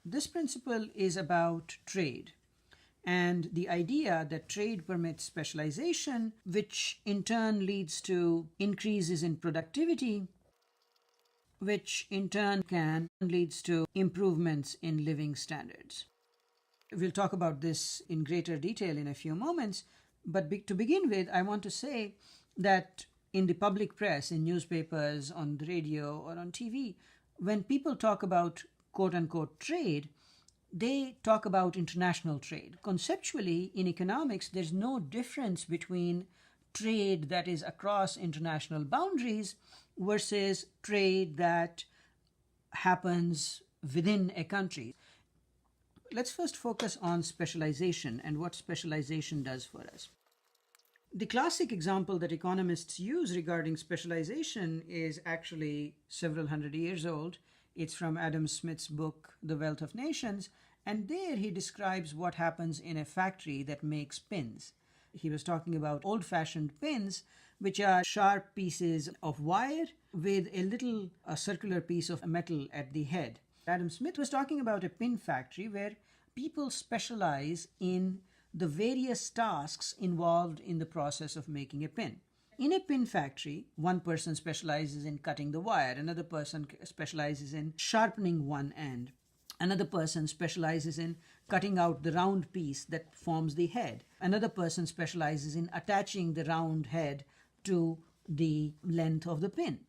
This principle is about trade and the idea that trade permits specialization, which in turn leads to increases in productivity, which in turn can leads to improvements in living standards. We'll talk about this in greater detail in a few moments, but to begin with, I want to say that in the public press, in newspapers, on the radio, or on TV, when people talk about quote unquote trade, they talk about international trade. Conceptually, in economics, there's no difference between trade that is across international boundaries versus trade that happens within a country. Let's first focus on specialization and what specialization does for us. The classic example that economists use regarding specialization is actually several hundred years old. It's from Adam Smith's book, The Wealth of Nations, and there he describes what happens in a factory that makes pins. He was talking about old-fashioned pins, which are sharp pieces of wire with a circular piece of metal at the head. Adam Smith was talking about a pin factory where people specialize in the various tasks involved in the process of making a pin. In a pin factory, one person specializes in cutting the wire, another person specializes in sharpening one end, another person specializes in cutting out the round piece that forms the head, another person specializes in attaching the round head to the length of the pin.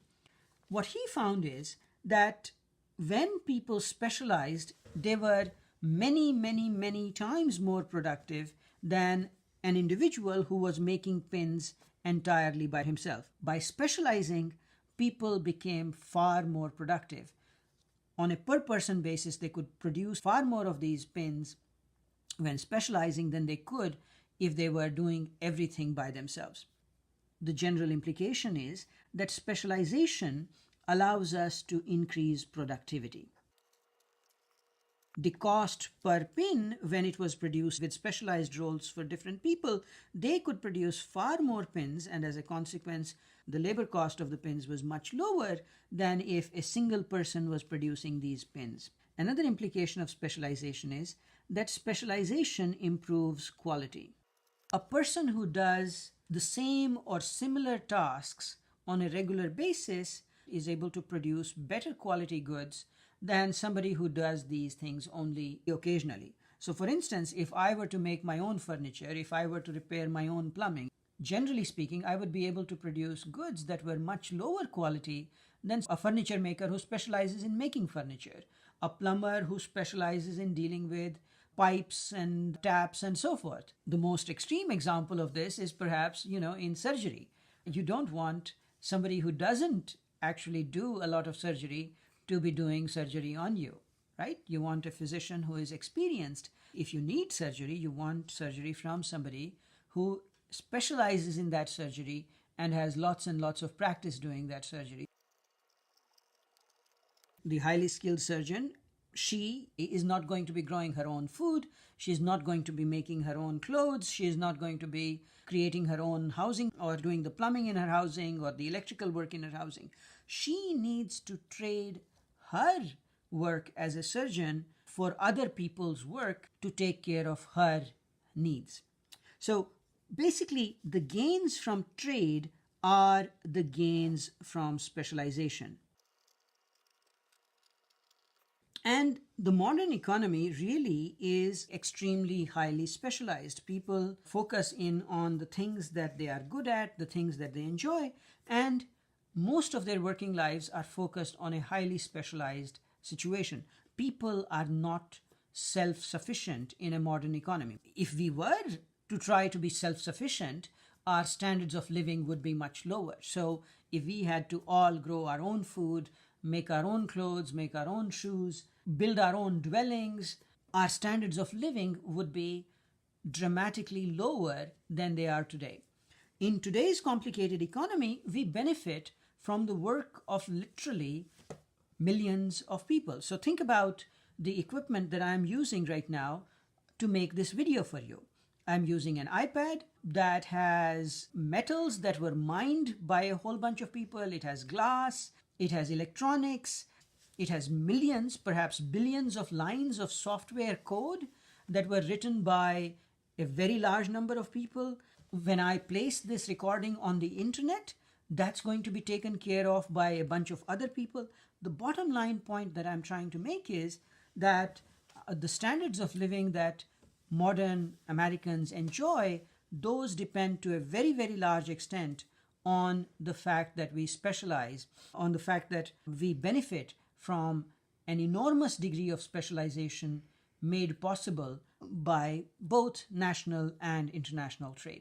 What he found is that when people specialized, they were many, many, many times more productive than an individual who was making pins entirely by himself. By specializing, people became far more productive. On a per person basis, they could produce far more of these pins when specializing than they could if they were doing everything by themselves. The general implication is that specialization allows us to increase productivity. The cost per pin, when it was produced with specialized roles for different people, they could produce far more pins, and as a consequence, the labor cost of the pins was much lower than if a single person was producing these pins. Another implication of specialization is that specialization improves quality. A person who does the same or similar tasks on a regular basis is able to produce better quality goods than somebody who does these things only occasionally. So for instance, if I were to make my own furniture, if I were to repair my own plumbing, generally speaking, I would be able to produce goods that were much lower quality than a furniture maker who specializes in making furniture, a plumber who specializes in dealing with pipes and taps and so forth. The most extreme example of this is perhaps, in surgery. You don't want somebody who doesn't actually do a lot of surgery to be doing surgery on you, right? You want a physician who is experienced. If you need surgery, you want surgery from somebody who specializes in that surgery and has lots and lots of practice doing that surgery. The highly skilled surgeon, she is not going to be growing her own food. She's not going to be making her own clothes. She is not going to be creating her own housing or doing the plumbing in her housing or the electrical work in her housing. She needs to trade her work as a surgeon for other people's work to take care of her needs. So basically, the gains from trade are the gains from specialization. And the modern economy really is extremely highly specialized. People focus in on the things that they are good at, the things that they enjoy, and most of their working lives are focused on a highly specialized situation. People are not self-sufficient in a modern economy. If we were to try to be self-sufficient, our standards of living would be much lower. So if we had to all grow our own food, make our own clothes, make our own shoes, build our own dwellings, our standards of living would be dramatically lower than they are today. In today's complicated economy, we benefit from the work of literally millions of people. So think about the equipment that I'm using right now to make this video for you. I'm using an iPad that has metals that were mined by a whole bunch of people. It has glass, it has electronics. It has millions, perhaps billions of lines of software code that were written by a very large number of people. When I place this recording on the internet, that's going to be taken care of by a bunch of other people. The bottom line point that I'm trying to make is that the standards of living that modern Americans enjoy, those depend to a very, very large extent on the fact that we specialize, on the fact that we benefit from an enormous degree of specialization made possible by both national and international trade.